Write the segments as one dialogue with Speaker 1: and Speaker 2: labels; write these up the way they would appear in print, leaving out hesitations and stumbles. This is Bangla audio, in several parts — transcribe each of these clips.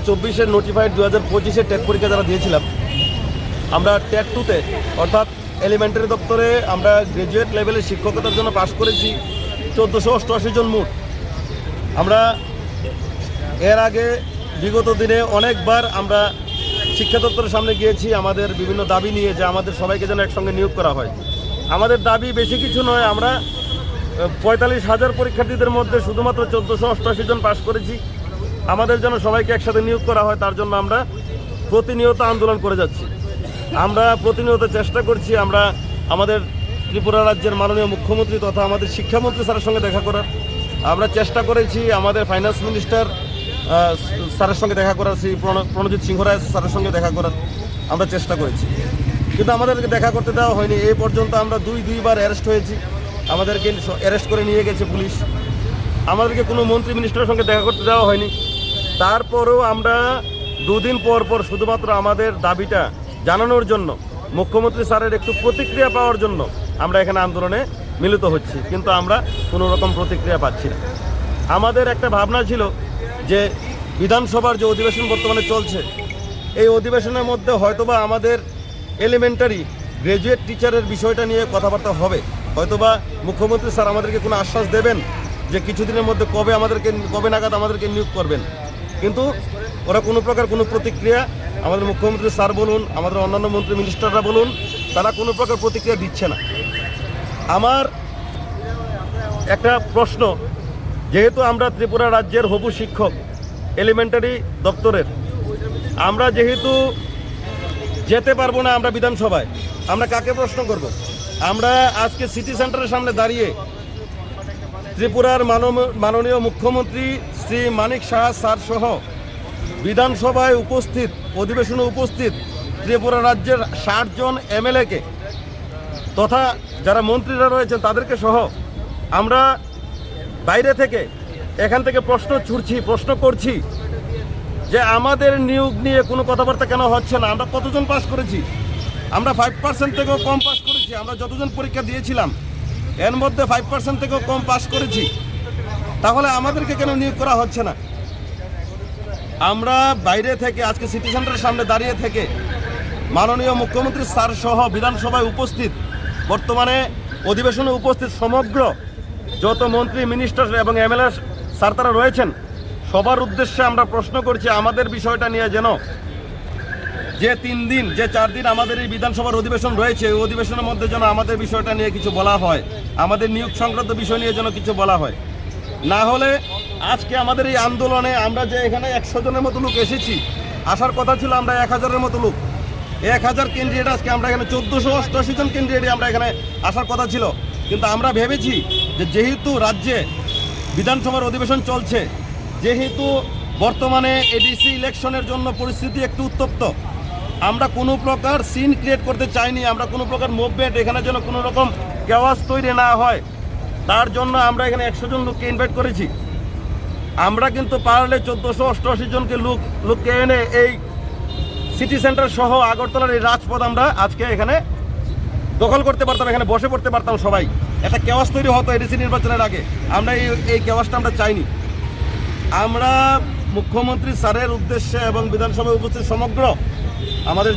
Speaker 1: 2024-এর নোটিফাইড 2025-এর টেট পরীক্ষা যারা দিয়েছিলাম, আমরা টেট 2-তে অর্থাৎ এলিমেন্টারি দপ্তরে আমরা গ্র্যাজুয়েট লেভেলে শিক্ষকতার জন্য পাশ করেছি 1488 জন মোট। আমরা এর আগে বিগত দিনে অনেকবার আমরা শিক্ষা দপ্তরের সামনে গিয়েছি আমাদের বিভিন্ন দাবি নিয়ে, যে আমাদের সবাইকে যেন একসঙ্গে নিয়োগ করা হয়। আমাদের দাবি বেশি কিছু নয়, আমরা 45,000 পরীক্ষার্থীদের মধ্যে শুধুমাত্র 1488 জন পাশ করেছি। আমাদের যেন সবাইকে একসাথে নিয়োগ করা হয়, তার জন্য আমরা প্রতিনিয়ত আন্দোলন করে যাচ্ছি। আমরা প্রতিনিয়ত চেষ্টা করছি আমরা আমাদের ত্রিপুরা রাজ্যের মাননীয় মুখ্যমন্ত্রী তথা আমাদের শিক্ষামন্ত্রী স্যারের সঙ্গে দেখা করার। আমরা চেষ্টা করেছি আমাদের ফাইন্যান্স মিনিস্টার স্যারের সঙ্গে দেখা করার, শ্রী প্রণজিৎ সিংহ রায় স্যারের সঙ্গে দেখা করার আমরা চেষ্টা করেছি, কিন্তু আমাদেরকে দেখা করতে দেওয়া হয়নি। এই পর্যন্ত আমরা দুইবার অ্যারেস্ট হয়েছি, আমাদেরকে অ্যারেস্ট করে নিয়ে গেছে পুলিশ। আমাদেরকে কোনো মন্ত্রী মিনিস্টারের সঙ্গে দেখা করতে দেওয়া হয়নি। তারপরেও আমরা 2 দিন পর পর শুধুমাত্র আমাদের দাবিটা জানানোর জন্য, মুখ্যমন্ত্রী স্যারের একটু প্রতিক্রিয়া পাওয়ার জন্য আমরা এখানে আন্দোলনে মিলিত হচ্ছি, কিন্তু আমরা কোনো রকম প্রতিক্রিয়া পাচ্ছি না। আমাদের একটা ভাবনা ছিল যে বিধানসভার যে অধিবেশন বর্তমানে চলছে, এই অধিবেশনের মধ্যে হয়তোবা আমাদের এলিমেন্টারি গ্র্যাজুয়েট টিচারের বিষয়টা নিয়ে কথাবার্তা হবে। হয়তোবা মুখ্যমন্ত্রী স্যার আমাদেরকে কোনো আশ্বাস দেবেন যে কিছুদিনের মধ্যে কবে নাগাদ আমাদেরকে নিয়োগ করবেন, কিন্তু ওরা কোনো প্রকার কোনো প্রতিক্রিয়া, আমাদের মুখ্যমন্ত্রী স্যার বলুন, আমাদের অন্যান্য মন্ত্রী মিনিস্টাররা বলুন, তারা কোনো প্রকার প্রতিক্রিয়া দিচ্ছে না। আমার একটা প্রশ্ন, যেহেতু আমরা ত্রিপুরা রাজ্যের হবু শিক্ষক এলিমেন্টারি দপ্তরের, আমরা যেহেতু যেতে পারবো না আমরা বিধানসভায়, আমরা কাকে প্রশ্ন করব? আমরা আজকে সিটি সেন্টারের সামনে দাঁড়িয়ে ত্রিপুরার মাননীয় মুখ্যমন্ত্রী শ্রী মানিক সাহা স্যার সহ বিধানসভায় উপস্থিত, অধিবেশনে উপস্থিত ত্রিপুরা রাজ্যের 60 জন এমএলএকে তথা যারা মন্ত্রীরা রয়েছেন তাদেরকে সহ আমরা বাইরে থেকে এখান থেকে প্রশ্ন করছি যে আমাদের নিয়োগ নিয়ে কোনো কথাবার্তা কেন হচ্ছে না? আমরা কতজন পাস করেছি? আমরা 5% থেকেও কম পাস করেছি। আমরা যতজন পরীক্ষা দিয়েছিলাম এর মধ্যে 5% থেকেও কম পাস করেছি। তাহলে আমাদেরকে কেন নিয়োগ করা হচ্ছে না? আমরা বাইরে থেকে আজকে সিটি সেন্টারের সামনে দাঁড়িয়ে থেকে মাননীয় মুখ্যমন্ত্রী স্যার সহ বিধানসভায় উপস্থিত, বর্তমানে অধিবেশনে উপস্থিত সমগ্র যত মন্ত্রী মিনিস্টার এবং এমএলএ স্যার তারা রয়েছেন, সবার উদ্দেশ্যে আমরা প্রশ্ন করছি আমাদের বিষয়টা নিয়ে যেন যে 4 দিন আমাদের এই বিধানসভার অধিবেশন রয়েছে, ওই অধিবেশনের মধ্যে যেন আমাদের বিষয়টা নিয়ে কিছু বলা হয়, আমাদের নিয়োগ সংক্রান্ত বিষয় নিয়ে যেন কিছু বলা হয়। না হলে আজকে আমাদের এই আন্দোলনে আমরা যে এখানে 100 জনের মতো লোক এসেছি, আসার কথা ছিল আমরা 1000-এর মতো লোক। 1000 ক্যান্ডিডেট, আজকে আমরা এখানে 1488 জন ক্যান্ডিডেট আমরা এখানে আসার কথা ছিল, কিন্তু আমরা ভেবেছি যে যেহেতু রাজ্যে বিধানসভার অধিবেশন চলছে, যেহেতু বর্তমানে এডিসি ইলেকশনের জন্য পরিস্থিতি একটু উত্তপ্ত, আমরা কোনো প্রকার সিন ক্রিয়েট করতে চাইনি, আমরা কোনো প্রকার মুভমেন্ট এখানে যেন কোনো রকম কেওয়াস তৈরি না হয়, তার জন্য আমরা এখানে 100 জন লোককে ইনভাইট করেছি। আমরা কিন্তু পারলে 1488 জনকে লোককে এনে এই সিটি সেন্টার সহ আগরতলার এই রাজপথ আমরা আজকে এখানে দখল করতে পারতাম, এখানে বসে পড়তে পারতাম সবাই। একটা কেওয়াস তৈরি হতো এডিসি নির্বাচনের আগে, আমরা এই কেওয়াসটা আমরা চাইনি। আমরা মুখ্যমন্ত্রী স্যারের উদ্দেশ্যে এবং বিধানসভায় উপস্থিত সমগ্র আমাদের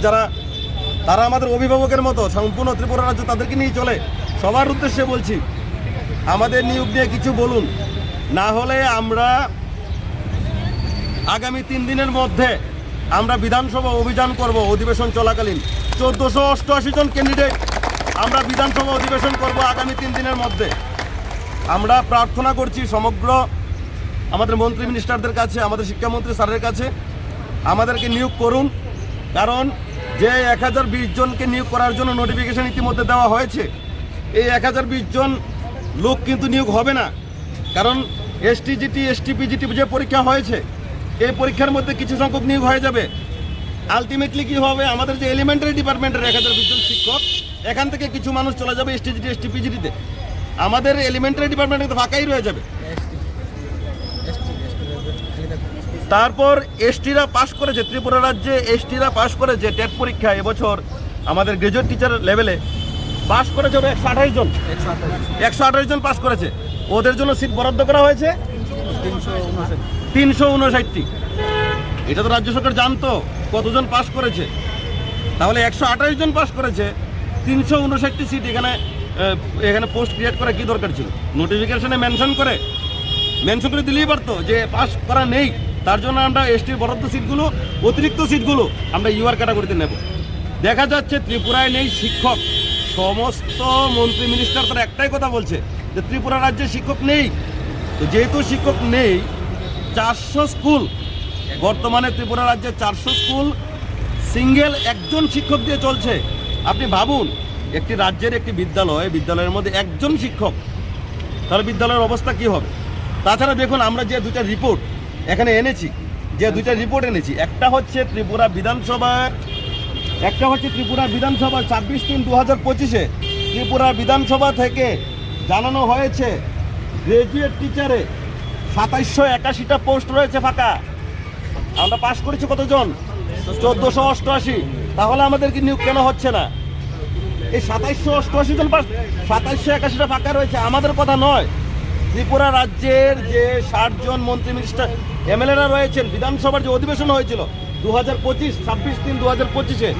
Speaker 1: তারা আমাদের অভিভাবকের মতো, সম্পূর্ণ ত্রিপুরা রাজ্য তাদেরকে নিয়ে চলে, সবার উদ্দেশ্যে বলছি আমাদের নিয়োগ নিয়ে কিছু বলুন। না হলে আমরা আগামী 3 দিনের মধ্যে আমরা বিধানসভা অভিযান করব। অধিবেশন চলাকালীন 1488 জন ক্যান্ডিডেট আমরা বিধানসভা অধিবেশন করব আগামী 3 দিনের মধ্যে। আমরা প্রার্থনা করছি সমগ্র আমাদের মন্ত্রী মিনিস্টারদের কাছে, আমাদের শিক্ষামন্ত্রী স্যারের কাছে, আমাদেরকে নিয়োগ করুন। কারণ যে 1020 জনকে নিয়োগ করার জন্য নোটিফিকেশন ইতিমধ্যে দেওয়া হয়েছে, এই 1020 জন লোক কিন্তু নিয়োগ হবে না। কারণ এসটিজিটি, এসটিপিজিটি যে পরীক্ষা হয়েছে, এই পরীক্ষার মধ্যে কিছু সংখ্যক নিয়োগ হয়ে যাবে। আলটিমেটলি কি হবে, আমাদের যে এলিমেন্টারি ডিপার্টমেন্টের 1020 জন শিক্ষক, এখান থেকে কিছু মানুষ চলে যাবে এসটিজিটি, এসটিপিজিটিতে। আমাদের এলিমেন্টারি ডিপার্টমেন্ট কিন্তু ফাঁকাই রয়ে যাবে। তারপর এসটিরা পাশ করেছে, ত্রিপুরা রাজ্যে এসটিরা পাশ করেছে টেট পরীক্ষা এবছর আমাদের গ্র্যাজুয়েট টিচার লেভেলে পাশ করেছে 128 জন, 128 জন পাশ করেছে। ওদের জন্য সিট বরাদ্দ করা হয়েছে 359টি। এটা তো রাজ্য সরকার জানতো কতজন পাস করেছে। তাহলে 128 জন পাস করেছে, 359টি সিট এখানে পোস্ট ক্রিয়েট করা কি দরকার ছিল? নোটিফিকেশনে মেনশন করে দিলেই পারতো যে পাস করা নেই, তার জন্য আমরা এসটির বরাদ্দ সিটগুলো, অতিরিক্ত সিটগুলো আমরা ইউআর ক্যাটাগরিতে নেব। দেখা যাচ্ছে ত্রিপুরায় নেই শিক্ষক। সমস্ত মন্ত্রী মিনিস্টার তারা একটাই কথা বলছে যে ত্রিপুরা রাজ্যে শিক্ষক নেই। তো যেহেতু শিক্ষক নেই, 400 স্কুল, বর্তমানে ত্রিপুরা রাজ্যে 400 স্কুল সিঙ্গেল একজন শিক্ষক দিয়ে চলছে। আপনি ভাবুন, একটি রাজ্যের একটি বিদ্যালয়ের মধ্যে একজন শিক্ষক, তাহলে বিদ্যালয়ের অবস্থা কি হবে? তাছাড়া দেখুন, আমরা যে দুইটা রিপোর্ট এখানে এনেছি, একটা হচ্ছে ত্রিপুরা বিধানসভার 26/3/2025 ত্রিপুরা বিধানসভা থেকে জানানো হয়েছে গ্রাজুয়েট টিচারে 2781টা পোস্ট রয়েছে ফাঁকা। আমরা পাস করেছি কতজন? 1488। তাহলে আমাদেরকে নিয়োগ কেন হচ্ছে না? এই 2788 জন পাস, 2781টা ফাঁকা রয়েছে, আমাদের কথা নয়। ত্রিপুরা রাজ্যের যে 60 জন মন্ত্রী মিনিস্টার এমএলএরা রয়েছেন, বিধানসভার যে অধিবেশন হয়েছিল 2025 26/3/2025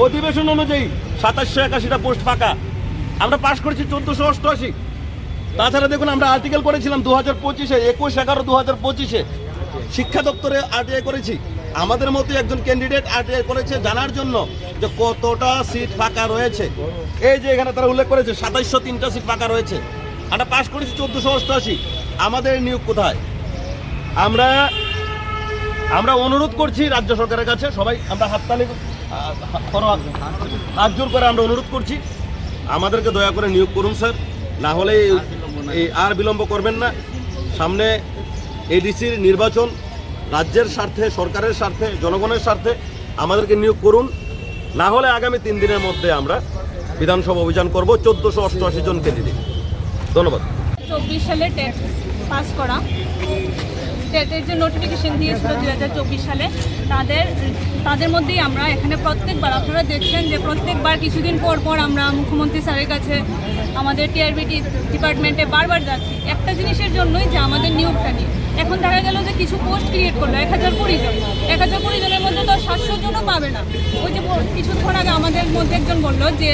Speaker 1: অধিবেশন অনুযায়ী 2781টা পোস্ট ফাঁকা। আমরা পাস করেছি 1488। তাছাড়া দেখুন, আমরা আর্টিকেল করেছিলাম 2025-এ 21/11/2025 শিক্ষা দপ্তরে আরটিআই করেছি। আমাদের মতো একজন ক্যান্ডিডেট আরটিআই করেছে জানার জন্য যে কতটা সিট ফাঁকা রয়েছে। এই যে এখানে তারা উল্লেখ করেছে 2703টা সিট ফাঁকা রয়েছে। আমরা পাস করেছি 1488। আমাদের নিয়োগ কোথায়? আমরা অনুরোধ করছি রাজ্য সরকারের কাছে, সবাই আমরা হাত জোর করে আমরা অনুরোধ করছি, আমাদেরকে দয়া করে নিয়োগ করুন স্যার। না হলে এই আর বিলম্ব করবেন না। সামনে এডিসির নির্বাচন, রাজ্যের স্বার্থে, সরকারের স্বার্থে, জনগণের স্বার্থে আমাদেরকে নিয়োগ করুন। না হলে আগামী 3 দিনের মধ্যে আমরা বিধানসভা অভিযান করব 1488 জন ক্যান্ডিডেট। ধন্যবাদ।
Speaker 2: 24 সালে টেট পাস করা, টেটের যে নোটিফিকেশন দিয়েছিল 2024 সালে, তাদের মধ্যেই আমরা এখানে প্রত্যেকবার, আপনারা দেখছেন যে প্রত্যেকবার কিছুদিন পর পর আমরা মুখ্যমন্ত্রী স্যারের কাছে আমাদের টিআরবিটি ডিপার্টমেন্টে বারবার যাচ্ছি একটা জিনিসের জন্যই, যে আমাদের নিয়োগটা নিয়ে। এখন দেখা গেল যে কিছু পোস্ট ক্রিয়েট করলো 1020 জন, 1020 জনের মধ্যে তো 700 জনও পাবে না। ওই যে কিছুক্ষণ আগে আমাদের মধ্যে একজন বললো যে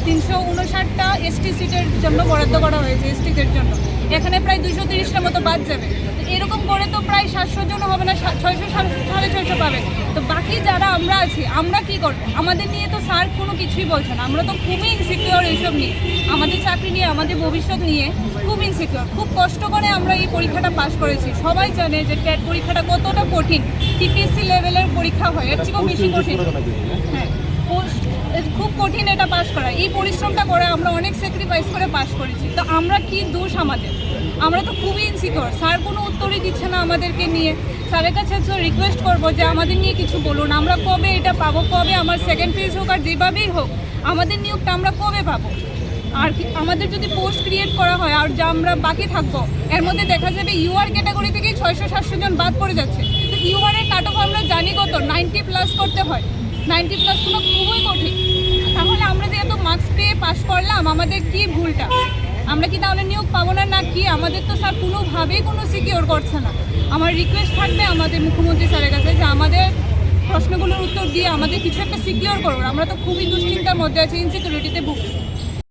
Speaker 2: 359টা এসটি সিটের জন্য বরাদ্দ করা হয়েছে, এসটিদের জন্য। এখানে প্রায় 230টার মতো বাদ যাবে। তো এরকম করে তো প্রায় 700 জন হবে না, 600 650 পাবে। তো বাকি যারা আমরা আছি, আমরা কি করবো? আমাদের নিয়ে তো স্যার কোনো কিছুই বলছে না। আমরা তো খুবই ইনসিকিউর এইসব নিয়ে, আমাদের চাকরি নিয়ে, আমাদের ভবিষ্যৎ নিয়ে খুব ইনসিকিউর। খুব কষ্ট করে আমরা এই পরীক্ষাটা পাস করেছি। সবাই জানে যে টেট পরীক্ষাটা কতটা কঠিন, টিপিএসসি লেভেলের পরীক্ষা হয়, এর থেকেও বেশি কঠিন। হ্যাঁ, খুব কঠিন এটা পাস করা। এই পরিশ্রমটা করে আমরা অনেক স্যাক্রিফাইস করে পাস করেছি। তো আমরা কি দোষ আমাদের? আমরা তো খুবই ইনসিকিউর। স্যার কোনো উত্তরই দিচ্ছে না আমাদেরকে নিয়ে। স্যারের কাছে রিকোয়েস্ট করবো যে আমাদের নিয়ে কিছু বলুন, আমরা কবে এটা পাবো, কবে আমার সেকেন্ড ফেজ হোক আর যেভাবেই হোক আমাদের নিয়োগটা আমরা কবে পাবো? আর আমাদের যদি পোস্ট ক্রিয়েট করা হয় আর যা আমরা বাকি থাকবো, এর মধ্যে দেখা যাবে ইউআর ক্যাটাগরি থেকেই 600-700 জন বাদ পড়ে যাচ্ছে। তো ইউআরের কাট অফ আমরা জানি কত, 90+ করতে হয়। 90+ কোনো খুবই কঠিন। তাহলে আমরা যে এত মার্কস পেয়ে পাস করলাম, আমাদের কি ভুলটা? আমরা কি তাহলে নিয়োগ পাবো না? কি আমাদের তো স্যার কোনোভাবেই কোনো সিকিওর করছে না। আমার রিকোয়েস্ট থাকবে আমাদের মুখ্যমন্ত্রী স্যারের কাছে যে আমাদের প্রশ্নগুলোর উত্তর দিয়ে আমাদের কিছু একটা সিকিওর করুন। আমরা তো খুবই দুশ্চিন্তার মধ্যে আছি, ইনসিকিউরিটিতে ভুগছি।